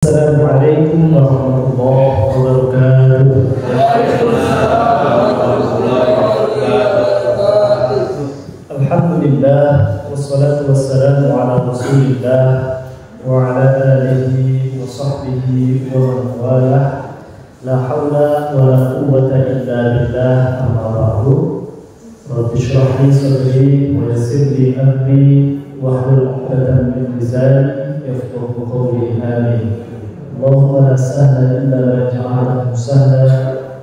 Assalamualaikum warahmatullahi wabarakatuh. Alhamdulillah wassalatu wassalamu ala Rasulillah wa ala alihi wa sahbihi wa man walah. La haula wa la quwwata illa billah. Amma ba'du. Rabbi shrah li sadri wa yassir li amri wahlul 'uqdatam min lisani yafqahu qawli. Amin. Allahumma la sahla illa ma ja'altahu sahla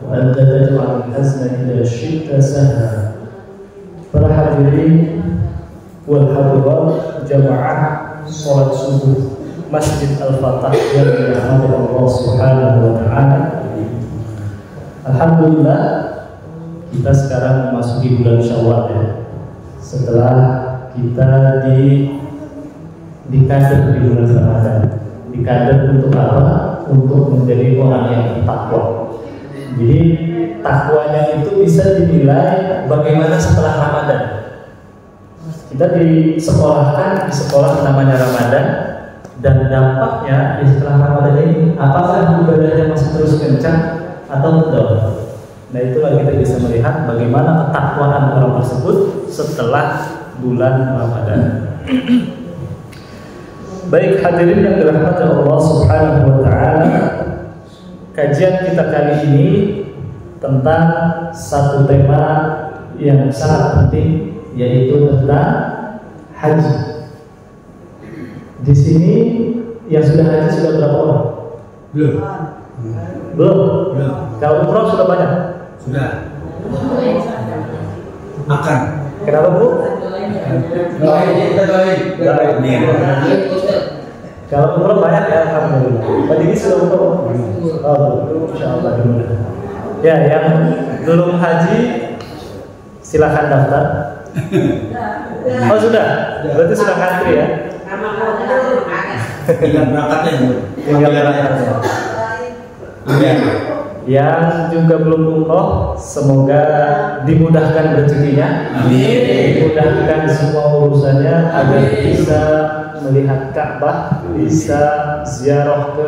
wa anta taj'alul hazna idza syi'ta sahla. Para hadirin wal hadirat jamaah salat subuh Masjid Al-Fatah yang dirahmati Allah Subhanahu wa taala. Alhamdulillah kita sekarang memasuki bulan Syawal ya. Setelah kita dikader di bulan Ramadan. Dikader untuk apa? Untuk menjadi orang yang takwa. Jadi takwanya itu bisa dinilai bagaimana setelah Ramadan. Kita disekolahkan di sekolah namanya Ramadan, dan dampaknya di setelah Ramadan ini apakah ibadahnya masih terus kencang atau tidak? Nah, itulah kita bisa melihat bagaimana ketakwaan orang tersebut setelah bulan Ramadan. Baik hadirin yang dirahmati Allah Subhanahu wa taala, kajian kita kali ini tentang satu tema yang sangat penting, yaitu tentang haji. Di sini yang sudah haji sudah berapa orang? Belum. Kalau umroh sudah banyak? Sudah. Akan. Kenapa Bu? Kalau umroh banyak ya, alhamdulillah. Tadi ini sudah umroh. Oh, insyaallah dimana. Ya, yang belum haji silakan daftar. Oh sudah, berarti sudah ngantri ya. Tinggal berangkatnya. Tinggal berangkatnya. Yang juga belum umroh, semoga dimudahkan rezekinya. Amin. Dimudahkan semua urusannya agar bisa melihat Ka'bah, bisa ziarah ke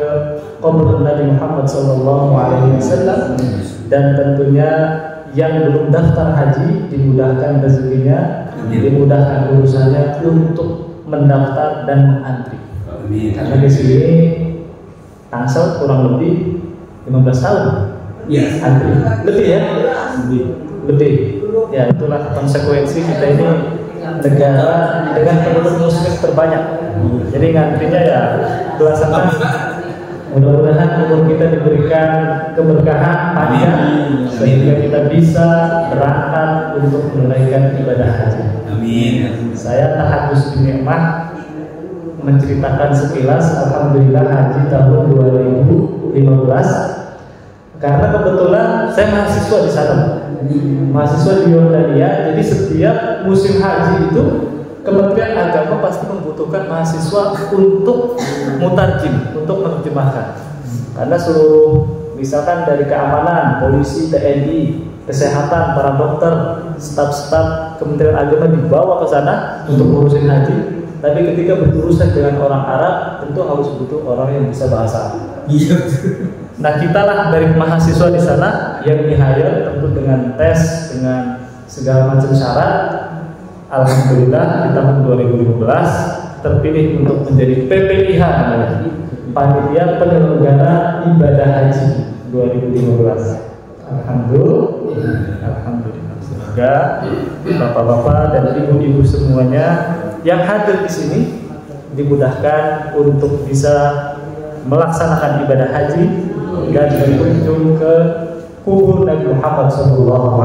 kubur Nabi Muhammad SAW, dan tentunya yang belum daftar haji dimudahkan rezekinya, dimudahkan urusannya untuk mendaftar dan mengantri. Karena di sini Tangsel kurang lebih 15 tahun. Ya, Antri. Lebih ya? Lebih. Ya, itulah konsekuensi kita ini negara dengan penduduk muslim terbanyak. Jadi ngantrinya ya belasan tahun. Mudah-mudahan umur kita diberikan keberkahan panjang sehingga kita bisa berangkat untuk menunaikan ibadah haji. Amin. Saya tahadus binikmah menceritakan sekilas alhamdulillah haji tahun 2015. Karena kebetulan saya mahasiswa di sana, mahasiswa di Yordania. Jadi setiap musim haji itu Kementerian Agama pasti membutuhkan mahasiswa untuk mutarjim, untuk menerjemahkan. Karena seluruh, misalkan dari keamanan, polisi, TNI, kesehatan, para dokter, staf-staf Kementerian Agama dibawa ke sana untuk ngurusin haji. Tapi ketika berurusan dengan orang Arab, tentu harus butuh orang yang bisa bahasa Arab. Nah, kita lah dari mahasiswa di sana yang di-hire tentu dengan tes, dengan segala macam syarat. Alhamdulillah di tahun 2015 terpilih untuk menjadi PPIH, Panitia Penyelenggara Ibadah Haji 2015. Alhamdulillah. Semoga bapak-bapak dan ibu-ibu semuanya yang hadir di sini dimudahkan untuk bisa melaksanakan ibadah haji dan berkunjung ke kubur Nabi Muhammad SAW.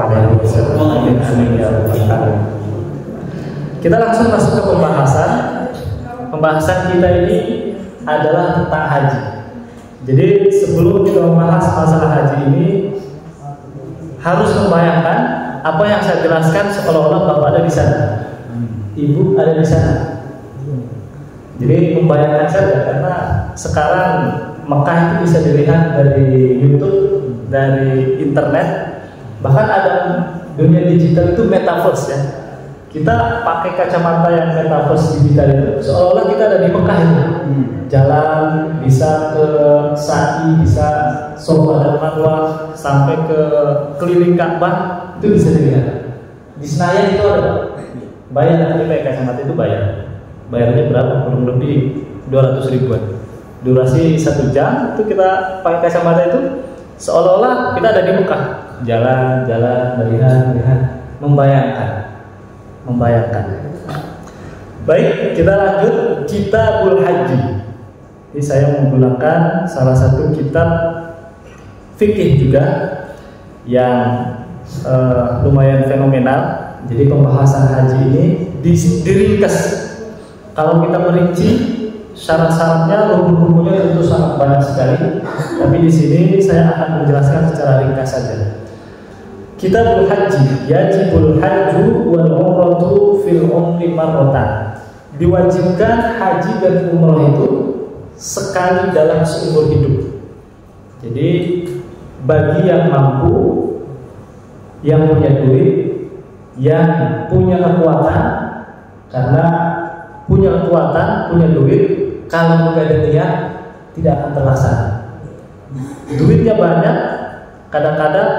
Kita langsung masuk ke pembahasan. Pembahasan kita ini adalah tentang haji. Jadi sebelum kita membahas masalah haji ini, harus membayangkan apa yang saya jelaskan seolah-olah Bapak ada di sana, Ibu ada di sana. Jadi membayangkan saja, karena sekarang Mekah itu bisa dilihat dari YouTube, dari internet, bahkan ada dunia digital itu metaverse ya. kita pakai kacamata yang metaverse digital itu seolah-olah kita ada di Mekah itu. Jalan bisa ke Sa'i, bisa Safa dan Marwah, sampai ke keliling Ka'bah itu bisa dilihat. Di Senayan itu ada bayar, nanti pakai kacamata itu bayar. Bayarnya berapa? Kurang lebih 200 ribuan. Durasi 1 jam itu kita pakai kacamata itu seolah-olah kita ada di Mekah. Jalan, melihat, membayangkan. Baik, kita lanjut Kitabul Haji. Ini saya menggunakan salah satu kitab fikih juga yang lumayan fenomenal. Jadi pembahasan haji ini diringkas. Kalau kita merinci syarat-syaratnya, rukun-rukunnya tentu sangat banyak sekali. Tapi di sini saya akan menjelaskan secara ringkas saja. Kitabul Haji, yajibul hajju wal umratu fil umri marratan. Diwajibkan haji dan umrah itu sekali dalam seumur hidup. Jadi bagi yang mampu, yang punya duit, yang punya kekuatan, karena punya kekuatan, punya duit, kalau nggak ada niat tidak akan terlaksana. Duitnya banyak, kadang-kadang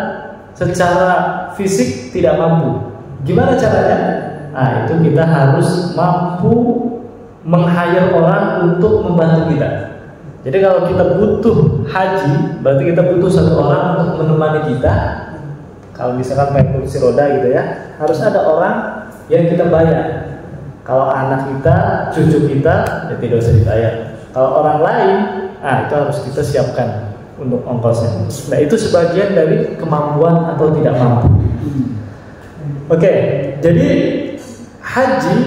secara fisik tidak mampu. Gimana caranya? Nah, itu kita harus mampu meng-hire orang untuk membantu kita. Jadi kalau kita butuh haji, berarti kita butuh satu orang untuk menemani kita. Kalau misalkan pakai kursi roda gitu ya, harus ada orang yang kita bayar. Kalau anak kita, cucu kita, ya tidak usah dibayar. Kalau orang lain, itu harus kita siapkan untuk ongkosnya. Nah, itu sebagian dari kemampuan atau tidak mampu. Oke, jadi haji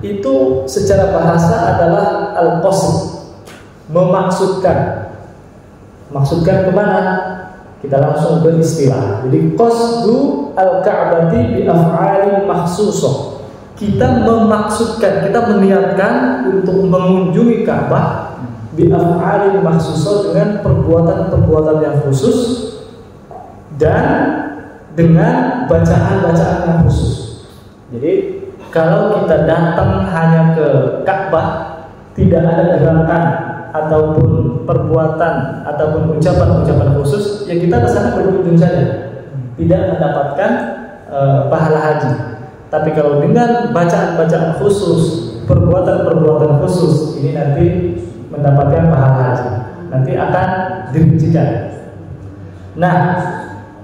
itu secara bahasa adalah al-qasd, memaksudkan. Maksudkan kemana? Kita langsung beristilah. Jadi qasdu al-ka'bati bi af'alin makhsusah. Kita memaksudkan, kita meniatkan untuk mengunjungi Ka'bah bi af'alin makhsusah dengan perbuatan-perbuatan yang khusus dan dengan bacaan-bacaan yang khusus. Jadi kalau kita datang hanya ke Ka'bah, tidak ada gerakan ataupun perbuatan ataupun ucapan-ucapan khusus, ya kita ke sana berkunjung saja, tidak mendapatkan pahala haji. Tapi kalau dengan bacaan-bacaan khusus, perbuatan-perbuatan khusus, ini nanti mendapatkan pahala haji. Nanti akan dirincikan. Nah,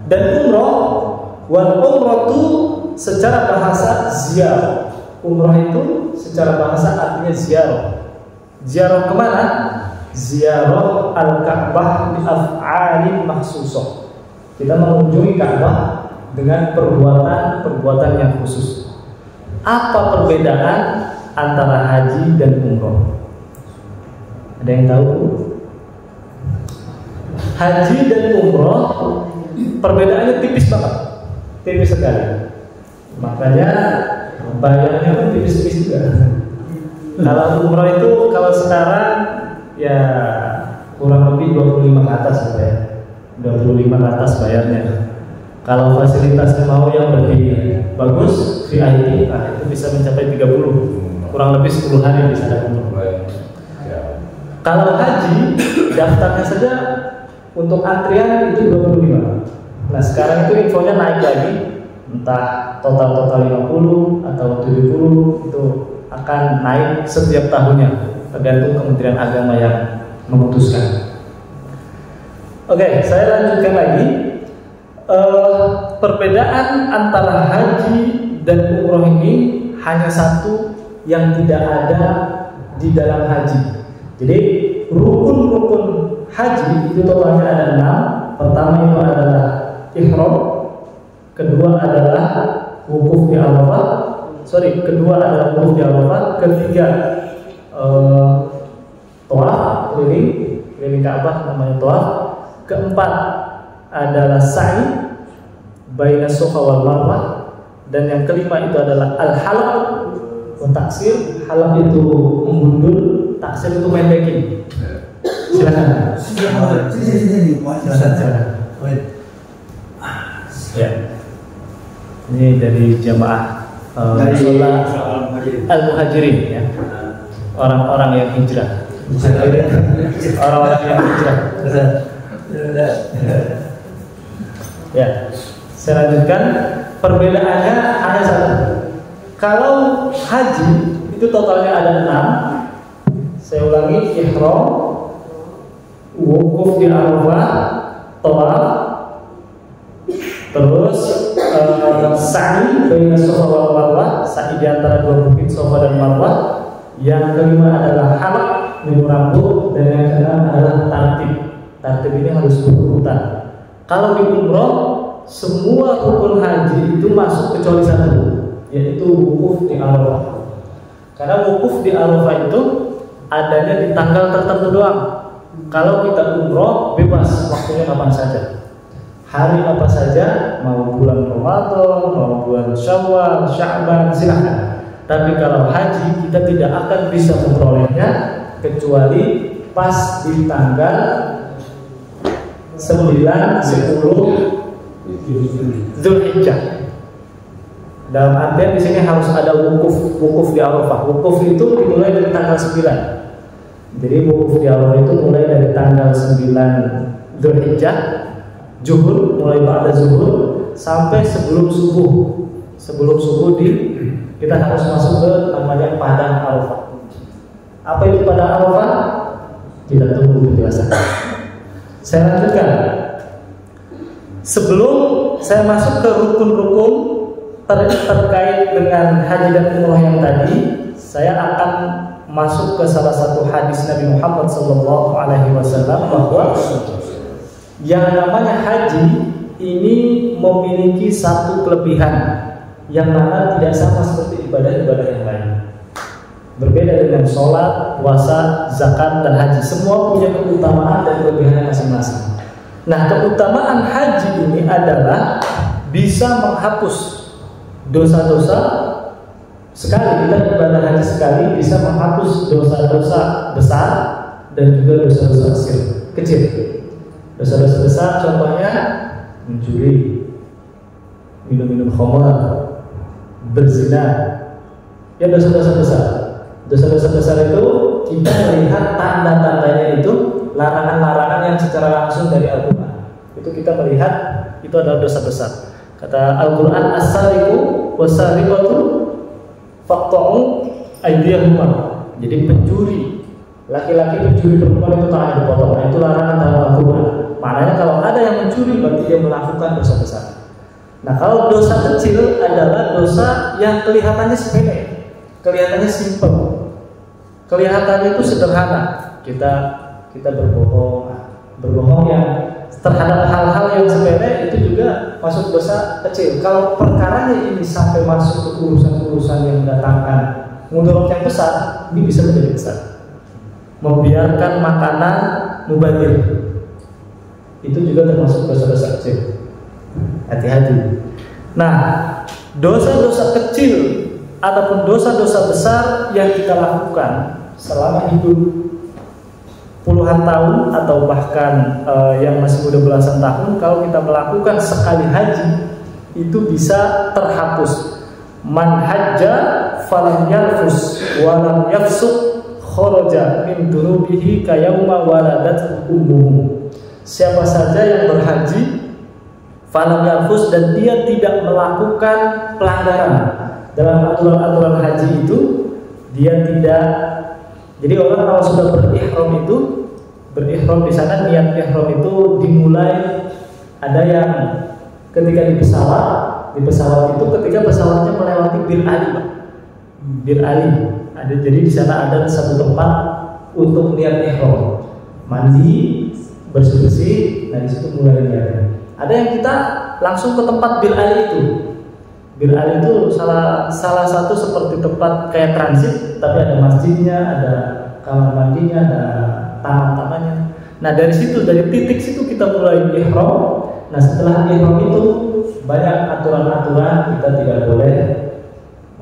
dan umroh, wal umratu secara bahasa ziarah. Umrah itu secara bahasa artinya ziarah. Ziarah kemana? Ziarah al-Ka'bah bi af'alin makhsusah. Kita mengunjungi Ka'bah dengan perbuatan-perbuatan yang khusus. Apa perbedaan antara haji dan umroh? Ada yang tahu? Haji dan umroh perbedaannya tipis banget, tipis sekali. Makanya bayarnya pun tipis-tipis juga. Kalau umroh itu kalau sekarang ya kurang lebih 25 ke atas gitu ya. 25 ke atas bayarnya. Kalau fasilitasnya mau yang lebih bagus, VIP, itu bisa mencapai 30. Kurang lebih 10 hari bisa dapat. Kalau haji, daftarnya saja untuk antrian itu 25. Nah, sekarang itu infonya naik lagi. Entah total 50 atau 70 itu akan naik setiap tahunnya, tergantung Kementerian Agama yang memutuskan. Oke, saya lanjutkan lagi. Perbedaan antara haji dan umroh ini hanya satu yang tidak ada di dalam haji. Jadi rukun-rukun haji itu totalnya ada 6. Pertama itu adalah ihram, kedua adalah wukuf di Arafah. Kedua adalah wukuf di Arafah, ketiga tawaf keliling Ka'bah namanya tawaf. Keempat adalah sa'i baina Safa wal Marwah, dan yang kelima itu adalah al-halaq wa taksir. Halaq itu menggundul, taksir itu mendekin. Silakan. Ya. Ini dari jamaah sholat al-muhajirin ya, orang-orang yang hijrah. Orang-orang yang hijrah. Ya, saya lanjutkan. Perbedaannya hanya satu. Kalau haji itu totalnya ada 6. Saya ulangi: ihram, wukuf di Arafah, tawaf, terus sa'i baina Safa wal Marwah, sa'i di antara dua bukit Safa dan Marwah. Yang kelima adalah halaq, nyukur rambut, dan yang keenam adalah tartib. Tartib ini harus berurutan. Kalau di umroh, semua rukun haji itu masuk kecuali satu, yaitu wukuf di Arafah. Karena wukuf di Arafah itu adanya di tanggal tertentu doang. Kalau kita umroh, bebas waktunya kapan saja, hari apa saja, mau bulan Ramadan, mau bulan Syawal, Sya'ban, silahkan. Tapi kalau haji, kita tidak akan bisa memperolehnya kecuali pas di tanggal 9, 10 Zulhijjah. Dalam artian di sini harus ada wukuf di Arafah. Wukuf itu dimulai dari tanggal 9. Jadi wukuf di Arafah itu mulai dari tanggal 9 Zulhijjah, zuhur, mulai pada zuhur sampai sebelum subuh. Sebelum subuh kita harus masuk ke namanya padang Arafah. Apa itu padang Arafah? Kita tunggu penjelasan. Saya lanjutkan. Sebelum saya masuk ke rukun-rukun terkait dengan haji dan umroh yang tadi, saya akan masuk ke salah satu hadis Nabi Muhammad SAW bahwa yang namanya haji ini memiliki satu kelebihan yang mana tidak sama seperti ibadah-ibadah yang lain. Berbeda dengan sholat, puasa, zakat, dan haji. Semua punya keutamaan dan kelebihan masing-masing. Nah, keutamaan haji ini adalah bisa menghapus dosa-dosa sekali. Kita ibadah haji sekali bisa menghapus dosa-dosa besar dan juga dosa-dosa kecil. Dosa-dosa besar contohnya mencuri, minum-minum khamar, berzina, ya dosa-dosa besar. Dosa-dosa besar itu kita melihat tanda-tandanya itu larangan-larangan yang secara langsung dari Al-Quran. Itu kita melihat itu adalah dosa besar. Kata Al-Quran, as-sariqu was-sariqatu faqta'u aydiyahuma. Jadi pencuri, laki-laki pencuri perempuan itu tangannya dipotong. Nah, itu larangan dalam Al-Quran. Maknanya kalau ada yang mencuri berarti dia melakukan dosa besar. Nah, kalau dosa kecil adalah dosa yang kelihatannya sepele, kelihatannya simpel, kelihatannya itu sederhana. Kita berbohong yang terhadap hal-hal yang sepele itu juga masuk dosa kecil. Kalau perkaranya ini sampai masuk ke urusan-urusan yang mendatangkan mudarat yang besar, ini bisa menjadi besar. Membiarkan makanan mubazir itu juga termasuk dosa-dosa kecil. Hati-hati. Nah, dosa-dosa kecil ataupun dosa-dosa besar yang kita lakukan selama hidup puluhan tahun atau bahkan yang masih muda belasan tahun, kalau kita melakukan sekali haji itu bisa terhapus. Man hajja falam yarfus walam yafsuq kharaja min dunubihi kayauma waladat ummuhu. Siapa saja yang berhaji falam yarfus dan dia tidak melakukan pelanggaran dalam aturan-aturan haji itu, dia tidak. Jadi orang kalau sudah berihram di sana, niat ihram itu dimulai, ada yang ketika di pesawat itu ketika pesawatnya melewati Bir Ali, Pak. Bir Ali. Jadi di sana ada satu tempat untuk niat ihram. Mandi, bersih-bersih, nah di situ mulai niatnya. Ada yang kita langsung ke tempat Bir Ali itu. Bir Ali itu salah satu seperti tempat kayak transit, tapi ada masjidnya, ada kamar mandinya, ada taman-tamannya. Nah dari titik situ kita mulai ihram. Nah setelah ihram itu banyak aturan-aturan. Kita tidak boleh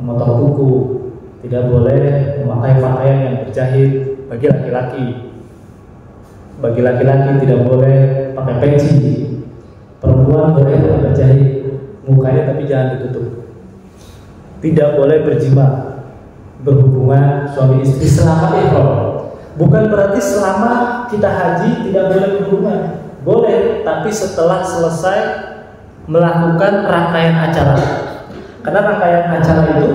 memotong kuku, tidak boleh memakai pakaian yang berjahit bagi laki-laki. Bagi laki-laki tidak boleh pakai peci. Perempuan boleh pakai berjahit mukanya tapi jangan ditutup. tidak boleh berjima, berhubungan suami istri selama ihram. Bukan berarti selama kita haji tidak boleh berhubungan. Boleh, tapi setelah selesai melakukan rangkaian acara. Karena rangkaian acara itu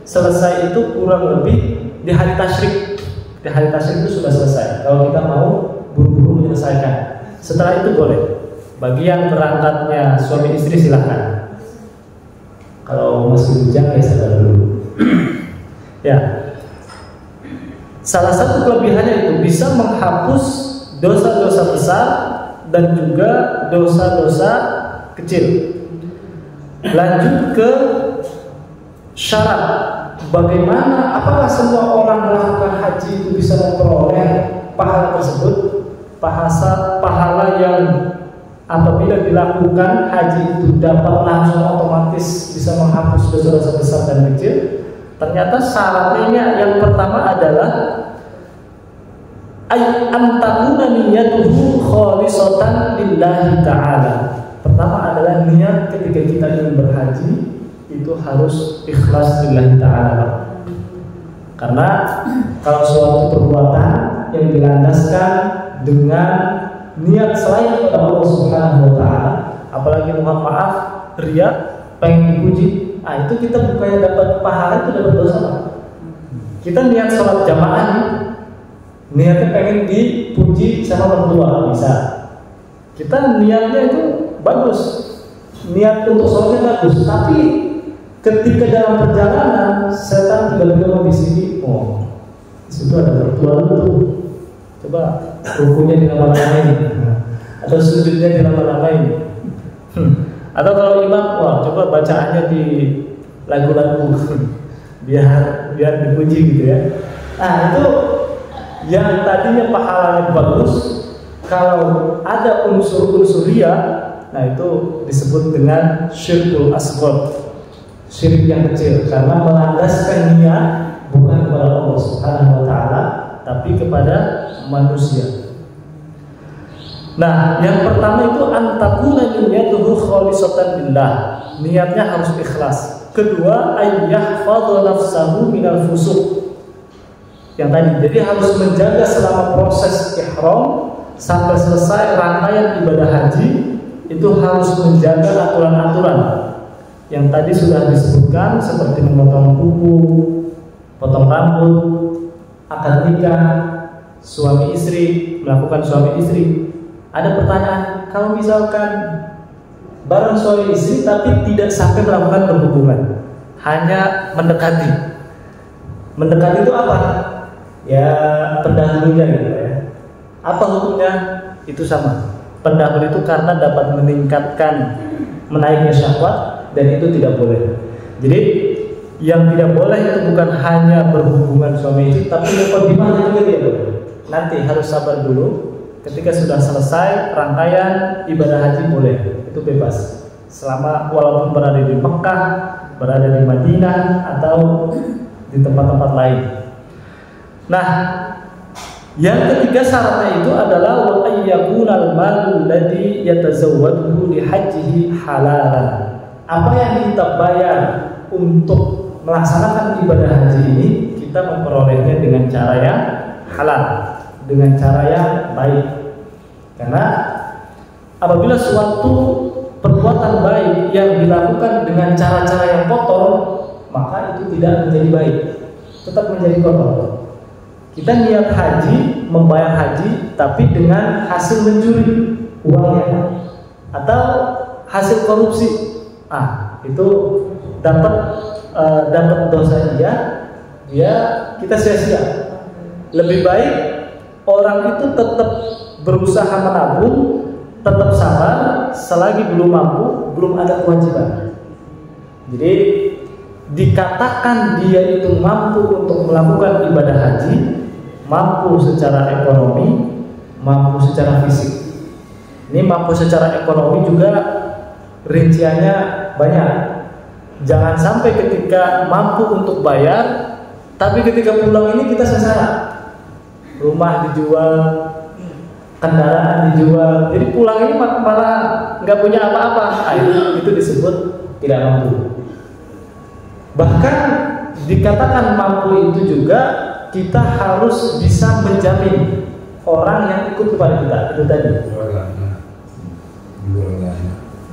selesai itu kurang lebih di hari tasyrik. Di hari tasyrik itu sudah selesai. Kalau kita mau buru-buru menyelesaikan, setelah itu boleh. Bagi yang berangkatnya suami istri silahkan. Kalau masih bujang ya sabar dulu. Ya. Salah satu kelebihannya itu bisa menghapus dosa-dosa besar dan juga dosa-dosa kecil. Lanjut ke syarat. Bagaimana, apakah semua orang melakukan haji itu bisa memperoleh pahala tersebut? Pahala yang apabila dilakukan haji itu dapat langsung otomatis bisa menghapus dosa-dosa besar dan kecil. Ternyata syaratnya yang pertama adalah antakuna niyatuhu khalisatan lillahi ta'ala. Pertama adalah niat ketika kita ingin berhaji itu harus ikhlas lillahi ta'ala. Karena kalau suatu perbuatan yang dilandaskan dengan niat selain kepada Allah Subhanahu wa taala, apalagi mohon maaf riya, pengen dipuji, itu kita bukannya dapat pahala, itu dapat dosa. Kita niat sholat jamaah nih, niatnya pengen dipuji sama mertua, bisa. Kita niatnya itu bagus, niat untuk sholatnya bagus, tapi ketika dalam perjalanan setan tiba-tiba membisiki, di situ ada mertua lu tuh, coba rukunya dilama-lamain, atau sujudnya dilama-lamain. Atau kalau imam, coba bacaannya di lagu-lagu biar dipuji gitu ya. Itu yang tadinya pahalanya bagus, kalau ada unsur-unsur riya, itu disebut dengan syirkul asghar, syirik yang kecil, karena melandaskan niat bukan kepada Allah Subhanahu wa taala, tapi kepada manusia. Nah, yang pertama itu antakuna niyyatuhu khalisatan lillah. Niatnya harus ikhlas. Kedua, ayyahfadhu nafsahu minal fusuq. Yang tadi, jadi harus menjaga selama proses ihram sampai selesai rangkaian ibadah haji, itu harus menjaga aturan-aturan yang tadi sudah disebutkan, seperti memotong kuku, potong rambut, akad nikah, suami istri, melakukan suami istri. Ada pertanyaan, kalau misalkan bareng suami istri tapi tidak sampai melakukan berhubungan, hanya mendekati. Mendekati itu apa? Ya pendahulunya gitu ya. Apa hukumnya? Itu sama. Pendahulu itu karena dapat meningkatkan menaiknya syahwat, dan itu tidak boleh. Jadi yang tidak boleh itu bukan hanya berhubungan suami istri, tapi mukadimah juga tidak boleh. Nanti harus sabar dulu. Ketika sudah selesai rangkaian ibadah haji boleh, itu bebas. Selama walaupun berada di Mekah, berada di Madinah, atau di tempat-tempat lain. Nah, yang ketiga syaratnya itu adalah wa ayyakunal malu alladhi yatazawwaduhu li hajjihi halalan. Apa yang kita bayar untuk melaksanakan ibadah haji ini, kita memperolehnya dengan cara yang halal, dengan cara yang baik. Karena apabila suatu perbuatan baik yang dilakukan dengan cara-cara yang kotor, maka itu tidak menjadi baik, tetap menjadi kotor. Kita niat haji, membayar haji, tapi dengan hasil mencuri uangnya atau hasil korupsi, itu dapat dosa dia kita sia-sia. Lebih baik orang itu tetap berusaha menabung, tetap sabar selagi belum mampu, belum ada kewajiban. Jadi dikatakan dia itu mampu untuk melakukan ibadah haji, mampu secara ekonomi, mampu secara fisik. Ini mampu secara ekonomi juga rinciannya banyak. Jangan sampai ketika mampu untuk bayar, tapi ketika pulang ini kita sengsara. Rumah dijual, kendaraan dijual, jadi pulang ini malah nggak punya apa-apa. Itu disebut tidak mampu. Bahkan dikatakan mampu itu juga kita harus bisa menjamin orang yang ikut kepada kita. Itu tadi.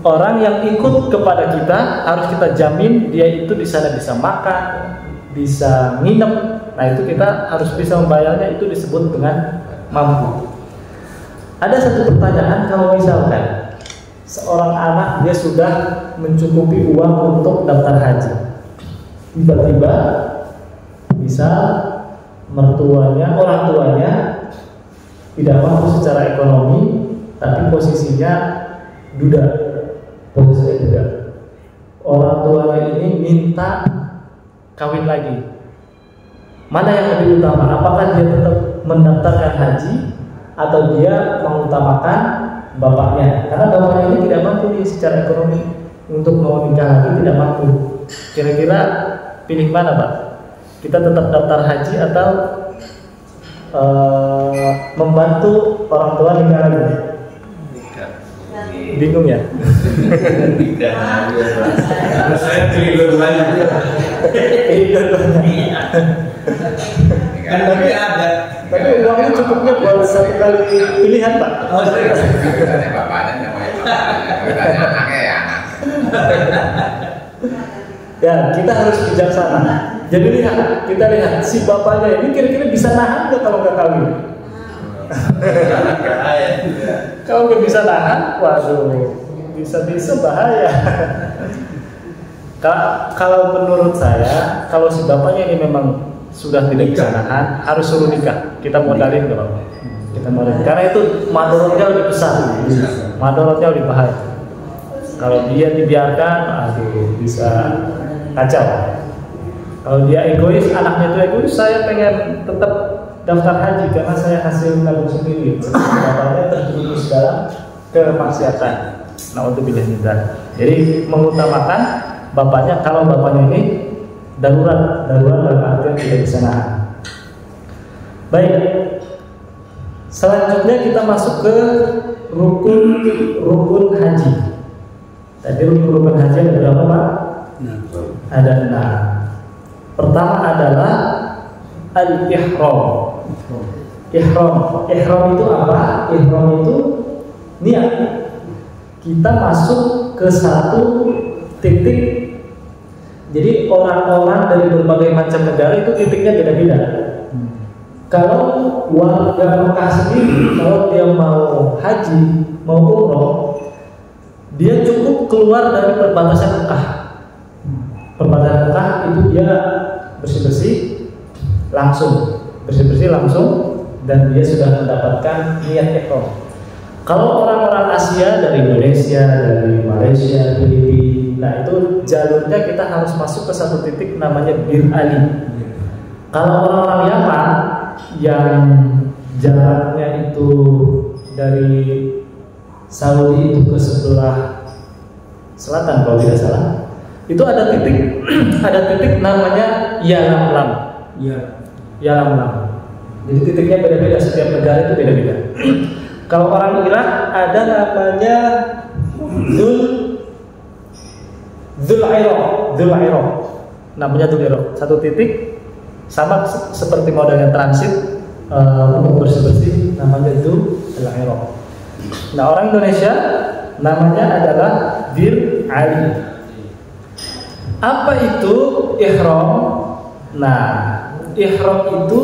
Orang yang ikut kepada kita harus kita jamin dia itu di sana bisa makan, bisa nginep. Nah itu kita harus bisa membayarnya, itu disebut dengan mampu. Ada satu pertanyaan, kalau misalkan seorang anak dia sudah mencukupi uang untuk daftar haji, tiba-tiba bisa mertuanya, orang tuanya tidak mampu secara ekonomi, tapi posisinya duda, orang tuanya ini minta kawin lagi. Mana yang lebih utama? Apakah dia tetap mendaftarkan haji atau dia mengutamakan bapaknya? Karena bapaknya ini tidak mampu secara ekonomi untuk mau nikah lagi, tidak mampu. Kira-kira pilih mana, Pak? Kita tetap daftar haji atau membantu orang tua nikah lagi? Bingung ya? Saya pilih dua-duanya. Kan tapi ada. Tapi uangnya cukupnya buat satu kali pilihan, Pak. Oh, saya. Ya, kita harus bijaksana. Jadi kita lihat si bapaknya ini kira-kira bisa nahan nggak kalau nggak kawin? Kalau nggak bisa nahan, waduh, bisa-bisa bahaya. Kalau menurut saya, kalau si bapaknya ini memang sudah tidak bisa nahan, harus suruh nikah. Kita modalin kalau kita modalin, karena itu madorotnya lebih besar, madorotnya lebih bahaya. Kalau dia dibiarkan, aduh, bisa kacau. Kalau dia egois, anaknya itu egois, saya pengen tetap daftar haji karena saya hasil nabung sendiri. Bapaknya terjerumus dalam kemaksiatan. Nah, untuk pilih nikah. Jadi mengutamakan bapaknya kalau bapaknya ini darurat dalam artian tidak bisa nahan. Baik. Selanjutnya kita masuk ke rukun haji. Tadi rukun haji ada berapa, Pak? Ada 6. Pertama adalah al-ihram. Ihram itu apa? Ihram itu niat. Kita masuk ke satu titik. Jadi orang-orang dari berbagai macam negara itu titiknya beda-beda. Kalau warga Mekah sendiri, kalau dia mau haji, mau umroh, dia cukup keluar dari perbatasan Mekah. Perbatasan Mekah itu dia bersih-bersih langsung, dan dia sudah mendapatkan niat ihram. Kalau orang-orang Asia dari Indonesia, dari Malaysia, Filipina, nah itu jalurnya kita harus masuk ke satu titik namanya Bir Ali. Kalau orang-orang Yaman yang jaraknya itu dari Saudi itu ke sebelah selatan kalau tidak salah, itu ada titik namanya Yalamlam. Yalamlam. Jadi titiknya beda-beda, setiap negara itu beda-beda. Kalau orang Irak ada namanya Dzul-Iraq. Namanya Dzul-Iraq. Satu titik sama seperti model yang transit untuk bersih-bersih, namanya Dzul-Iraq. Nah, orang Indonesia namanya adalah Bir Ali. Apa itu ihram? Nah, ihram itu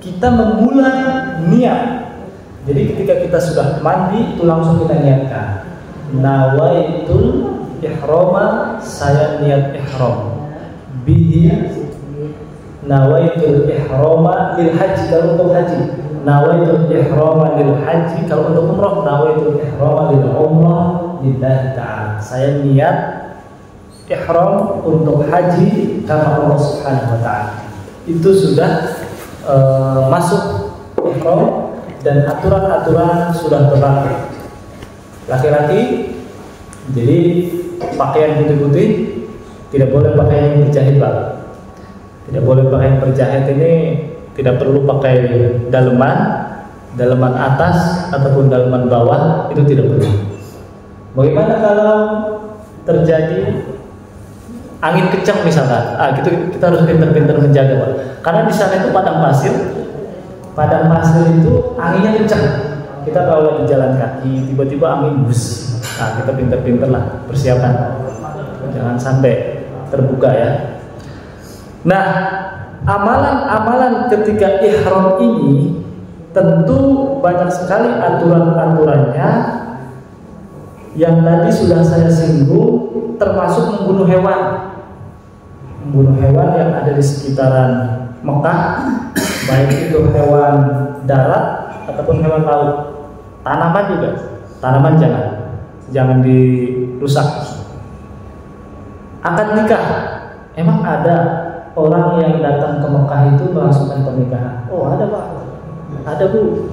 kita memulai niat. Jadi ketika kita sudah mandi itu langsung kita niatkan. Nawaitul ihrama, saya niat ihram. Bihi nawaitul ihrama lil haji, kalau untuk haji. Nawaitul ihrama lil haji, kalau untuk umrah. Nawaitul ihrama lil umrah lillahi ta'ala. Saya niat ihram untuk haji karena Allah Subhanahu wa ta'ala. Itu sudah masuk ihram dan aturan-aturan sudah berlaku. Laki-laki jadi pakaian putih-putih, tidak boleh pakaian yang berjahit, Pak. Tidak boleh pakaian berjahit ini, tidak perlu pakai daleman atas ataupun daleman bawah, itu tidak perlu. Bagaimana kalau terjadi angin kencang misalkan, gitu kita harus pintar-pintar menjaga Pak. Karena di sana itu padang pasir itu anginnya kencang. Kita kalau di jalan kaki tiba-tiba angin bus, kita pintar-pintar lah persiapan, jangan sampai terbuka ya. Nah, amalan-amalan ketika ihram ini tentu banyak sekali aturan-aturannya yang tadi sudah saya singgung, termasuk membunuh hewan yang ada di sekitaran Mekah, baik itu hewan darat ataupun hewan laut. Tanaman jangan dirusak. Akad nikah, emang ada orang yang datang ke Mekah itu melangsungkan pernikahan? Oh ada Pak, ada Bu.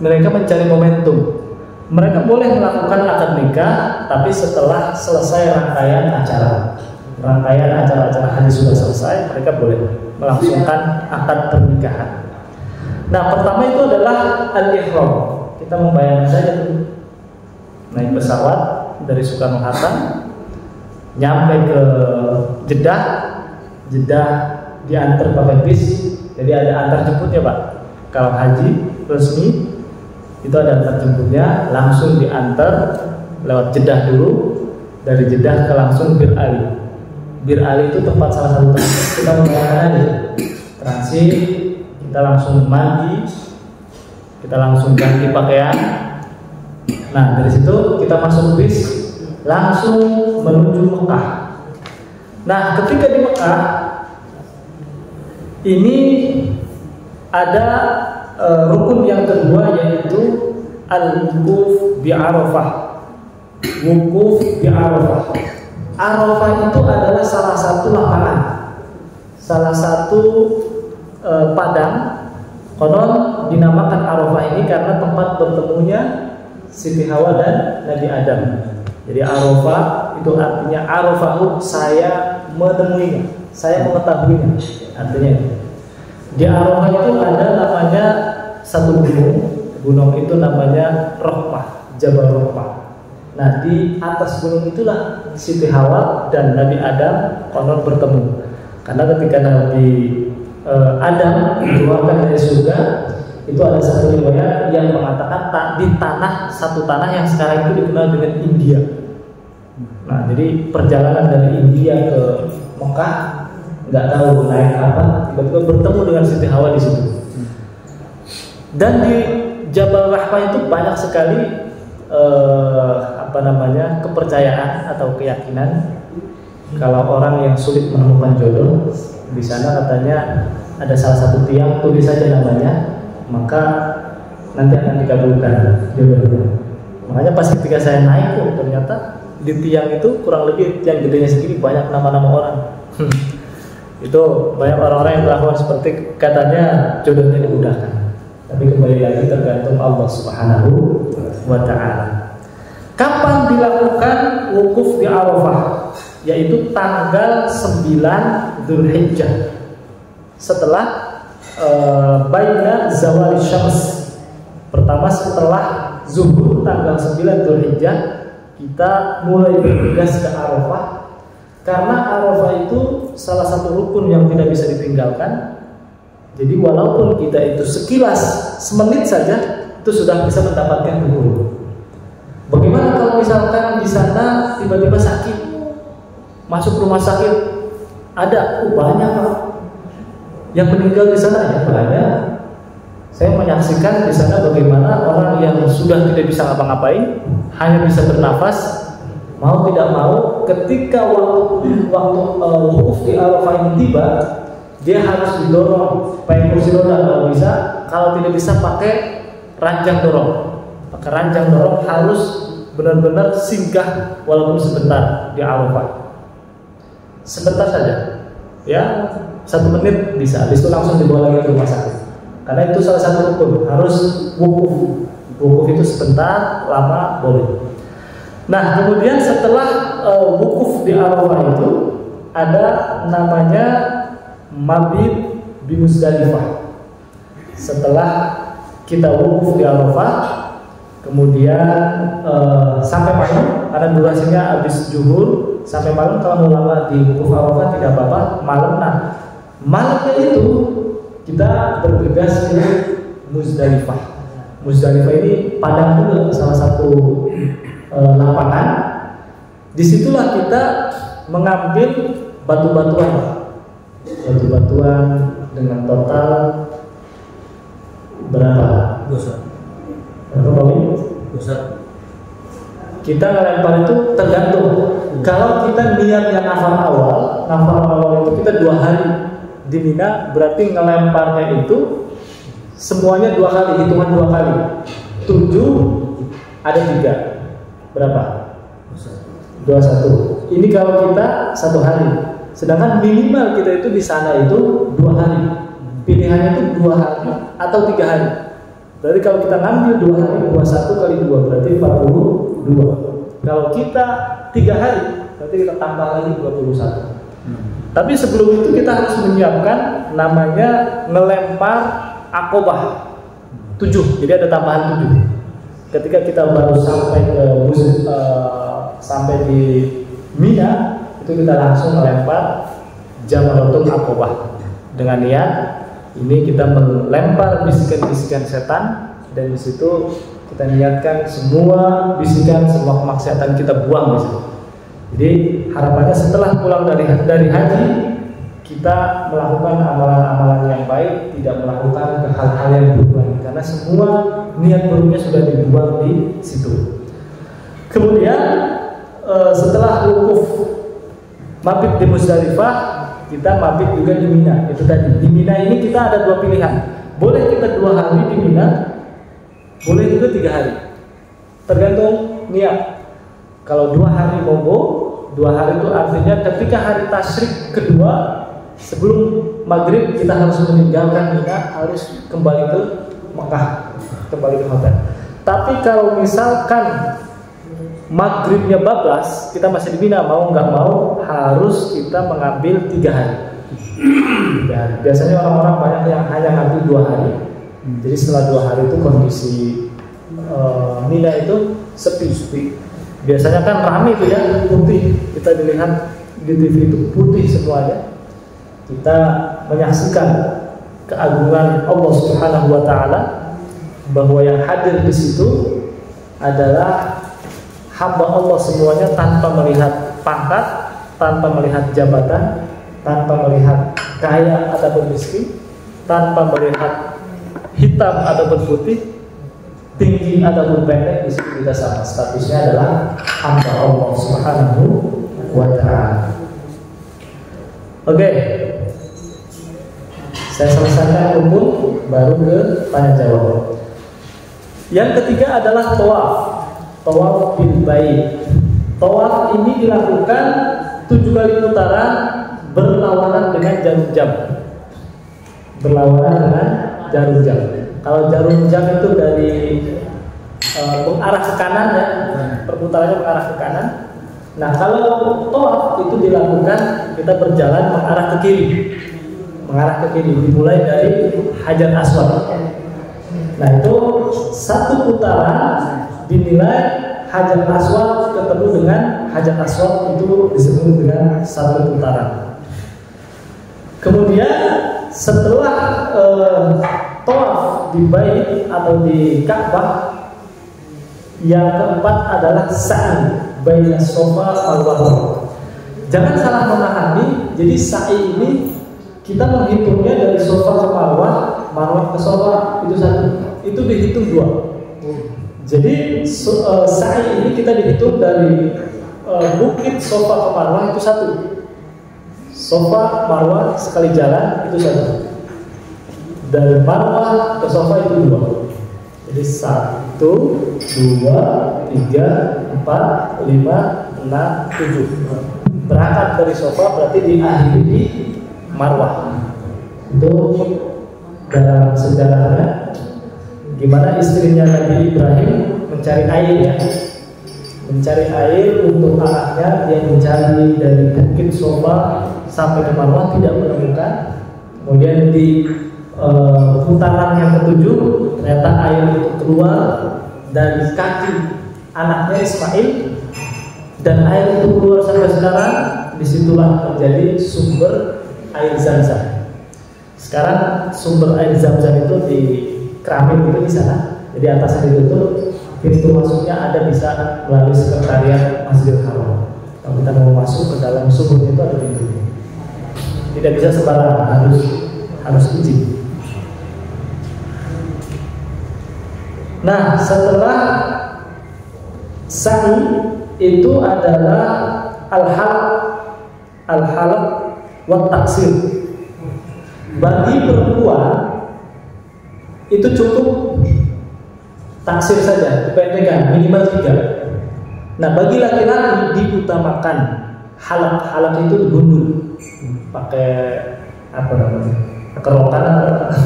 Mereka mencari momentum. Mereka boleh melakukan akad nikah, tapi setelah selesai rangkaian acara-acara haji sudah selesai, mereka boleh melangsungkan akad pernikahan. Nah, pertama itu adalah al-ihram. Kita membayangkan saja tuh, naik pesawat dari Soekarno-Hatta, nyampe ke Jeddah diantar pakai bis. Jadi ada antar jemputnya Pak. Kalau haji resmi itu ada antar jemputnya, langsung diantar lewat Jeddah dulu, dari Jeddah ke langsung Bir Ali. Bir Ali itu salah satu tempat kita membayangkan aja, transit, kita langsung mandi, kita langsung ganti pakaian. Nah dari situ kita masuk bis, langsung menuju Mekah. Nah ketika di Mekah ini ada rukun yang kedua, yaitu al-wukuf bi Arafah. Wukuf bi Arafah. Arafah itu adalah salah satu lapangan, salah satu padang. Konon dinamakan Arafah ini karena tempat bertemunya Siti Hawa dan Nabi Adam. Jadi Arafah itu artinya Arafahu, saya menemuinya, saya mengetahuinya. Artinya di Arafah itu ada namanya satu gunung itu namanya Rohmah, Jabal Rohmah. Nah di atas gunung itulah Siti Hawa dan Nabi Adam konon bertemu. Karena ketika Nabi Adam dikeluarkan dari surga, itu ada satu riwayat yang mengatakan di satu tanah yang sekarang itu dikenal dengan India. Nah jadi perjalanan dari India ke Mekah, nggak tahu naik apa, tiba-tiba bertemu dengan Siti Hawa di situ. Dan di Jabal Rahmah itu banyak sekali kepercayaan atau keyakinan kalau orang yang sulit menemukan jodoh, di sana katanya ada salah satu tiang, tulis saja namanya, maka nanti akan dikabulkan jodohnya. Makanya pas ketika saya naik, ternyata di tiang itu kurang lebih tiang gedenya segini banyak nama-nama orang. Itu banyak orang-orang yang melakukan seperti katanya jodohnya dimudahkan. Tapi kembali lagi tergantung Allah Subhanahu wa ta'ala. Kapan dilakukan wukuf di Arafah? Yaitu tanggal 9 Dzulhijjah. Setelah baina zawal syams. Pertama setelah zuhur tanggal 9 Dzulhijjah kita mulai bergegas ke Arafah. Karena Arafah itu salah satu rukun yang tidak bisa ditinggalkan. Jadi walaupun kita itu sekilas, semenit saja itu sudah bisa mendapatkan pahala. Bagaimana kalau misalkan di sana tiba-tiba sakit, masuk rumah sakit, ada banyak Pak yang meninggal di sana ya banyak. Saya menyaksikan di sana bagaimana orang yang sudah tidak bisa ngapa-ngapain, hanya bisa bernafas, mau tidak mau, ketika waktu wukuf di Arafah ini tiba, dia harus didorong pakai kursi roda kalau bisa, kalau tidak bisa pakai ranjang dorong. Pakai ranjang dorong harus benar-benar singgah walaupun sebentar di Arafah. Sebentar saja, ya 1 menit bisa. Habis itu langsung dibawa lagi ke rumah sakit. Karena itu salah satu rukun, harus wukuf. Wukuf itu sebentar, lama boleh. Nah kemudian setelah wukuf di Arafah itu ada namanya mabit di Muzdalifah. Setelah kita wukuf di Arafah, kemudian sampai pagi, karena durasinya habis zuhur sampai malam. Kalau mau lama di wukuf Arafah tidak apa-apa, malam. Nah, malamnya itu kita bergegas ke Muzdalifah. Muzdalifah ini padang juga, salah satu lapangan. Disitulah kita mengambil batu-batuan dengan total berapa? Berapa poin? Kita ngelempar itu tergantung. Kalau kita niat yang nafar awal itu kita 2 hari di Mina, berarti ngelemparnya itu semuanya 2 kali, hitungan 2 kali. 7 ada 3. Berapa? 21. Ini kalau kita 1 hari. Sedangkan minimal kita itu di sana itu 2 hari. Pilihannya itu 2 hari atau 3 hari. Berarti kalau kita ngambil 2 hari, 21 kali 2 berarti 42. Kalau kita 3 hari, berarti kita tambah lagi 21. Tapi sebelum itu kita harus menyiapkan namanya ngelempar akobah 7. Jadi ada tambahan 7. Ketika kita baru sampai di Mina, itu kita langsung melempar jamaratul akobah dengan niat ini kita melempar bisikan-bisikan setan, dan di situ kita niatkan semua bisikan, semua kemaksiatan kita buang di situ. Jadi harapannya setelah pulang dari haji kita melakukan amalan-amalan yang baik, tidak melakukan hal-hal yang buruk, karena semua niat buruknya sudah dibuang di situ. Kemudian setelah wukuf mabit di Muzdalifah, kita mabit juga di Mina. Itu tadi, di Mina ini kita ada 2 pilihan. Boleh kita 2 hari di Mina, boleh juga 3 hari. Tergantung niat. Kalau 2 hari monggo, 2 hari itu artinya ketika hari tasyrik kedua sebelum maghrib kita harus meninggalkan Mina, harus kembali ke Mekah, kembali ke hotel. Tapi kalau misalkan maghribnya bablas, kita masih di Mina, mau nggak mau harus kita mengambil 3 hari. 3 hari. Biasanya orang-orang banyak yang hanya ngambil 2 hari. Jadi setelah 2 hari itu kondisi Mina itu sepi. Biasanya kan ramai itu ya, putih. Kita dilihat di TV itu putih semuanya. Kita menyaksikan keagungan Allah Subhanahu wa taala, bahwa yang hadir di situ adalah hamba Allah semuanya, tanpa melihat pangkat, tanpa melihat jabatan, tanpa melihat kaya ataupun miskin, tanpa melihat hitam ataupun putih, tinggi ataupun pendek. Di situ kita sama, statusnya adalah hamba Allah Subhanahu wa taala. Oke. Saya selesaikan rukun, baru ke tanya jawab. Yang ketiga adalah tawaf. Tawaf bil bait. Tawaf ini dilakukan 7 kali putaran berlawanan dengan jarum jam. Berlawanan dengan jarum jam. Kalau jarum jam itu dari mengarah ke kanan ya, perputarannya mengarah ke kanan. Nah, kalau tawaf itu dilakukan kita berjalan mengarah ke kiri. Mengarah ke kiri, dimulai dari Hajar Aswad. Nah, itu 1 putaran dinilai Hajar Aswad ketemu dengan Hajar Aswad itu disebut dengan 1 putaran. Kemudian setelah tawaf di bait atau di Ka'bah, yang keempat adalah sa'i baina Safa wal Marwah. Jangan salah memahami. Jadi sa'i ini kita menghitungnya dari Safa ke Marwah, Marwah ke Safa itu 1. Itu dihitung 2. Jadi sa'i ini kita dihitung dari bukit Safa ke Marwah itu 1. Safa Marwah sekali jalan itu 1. Dari Marwah ke Safa itu 2. Jadi 1, 2, 3, 4, 5, 6, 7. Berangkat dari Safa berarti diakhiri di Marwah. Itu dalam sejarahnya gimana istrinya Nabi Ibrahim mencari air ya, mencari air untuk anaknya. Dia mencari dari bukit Safa sampai ke Marwah tidak menemukan. Kemudian di putaran yang ke-7 ternyata air itu keluar dari kaki anaknya Ismail dan air itu keluar sampai sekarang, disitulah terjadi sumber air Zam-Zam. Sekarang sumber air Zam-Zam itu di keramik itu di sana, jadi atasnya ditutup, pintu masuknya ada bisa melalui sekretariat Masjidil Haram. Kalau kita mau masuk ke dalam sumur itu ada pintunya, tidak bisa sembarangan, harus izin. Nah, setelah sa'i itu adalah al-halq wa taksir. Bagi perempuan itu cukup taksir saja, dipendekkan minimal 3. Nah, bagi laki-laki diutamakan halak itu gundul, pakai apa namanya, kerokan atau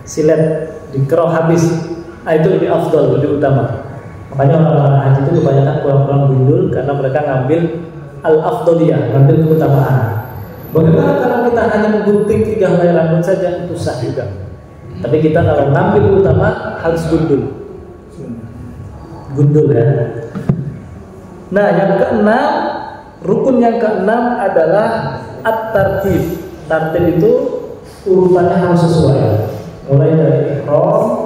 silet, dikerok habis. Itu lebih afdal, lebih utama. Makanya orang-orang haji itu kebanyakan pulang-pulang gundul karena mereka ngambil al-afdaliyah, ngambil keutamaan. Bagaimana kalau kita hanya menggunting 3 helai rambut saja, itu sah juga. Tapi kita kalau ngambil utama harus gundul ya. Nah, yang keenam, rukun yang keenam adalah at-tartib. Tartib itu urutannya harus sesuai, mulai dari ihram,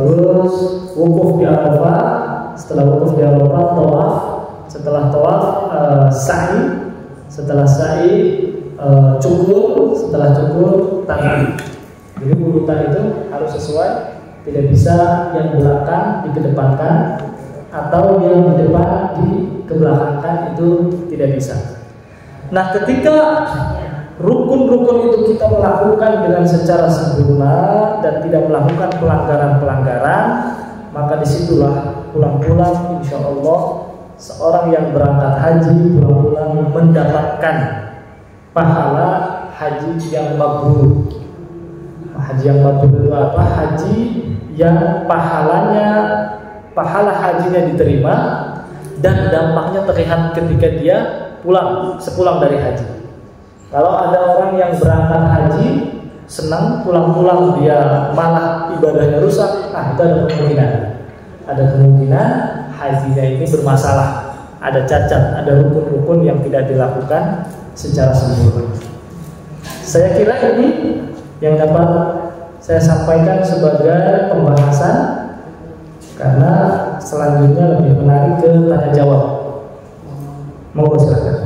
terus wukuf di Arafah, setelah wukuf di Arafah tawaf, setelah tawaf sa'i, setelah sa'i cukur, setelah cukur tangan. Jadi urutan itu harus sesuai, tidak bisa yang belakang dikedepankan atau yang di depan dikebelakangkan, itu tidak bisa. Nah, ketika rukun-rukun itu kita melakukan dengan secara sempurna dan tidak melakukan pelanggaran-pelanggaran, maka disitulah pulang-pulang insya Allah seorang yang berangkat haji pulang-pulang mendapatkan pahala haji yang mabrur. Haji yang mabrur itu apa? Haji yang pahala hajinya diterima dan dampaknya terlihat ketika dia sepulang dari haji. Kalau ada orang yang berangkat haji senang, pulang-pulang dia malah ibadahnya rusak, itu ada kemungkinan hajinya ini bermasalah, ada cacat, ada rukun-rukun yang tidak dilakukan secara sempurna. Saya kira ini yang dapat saya sampaikan sebagai pembahasan, karena selanjutnya lebih menarik ke tanya jawab. Monggo silakan.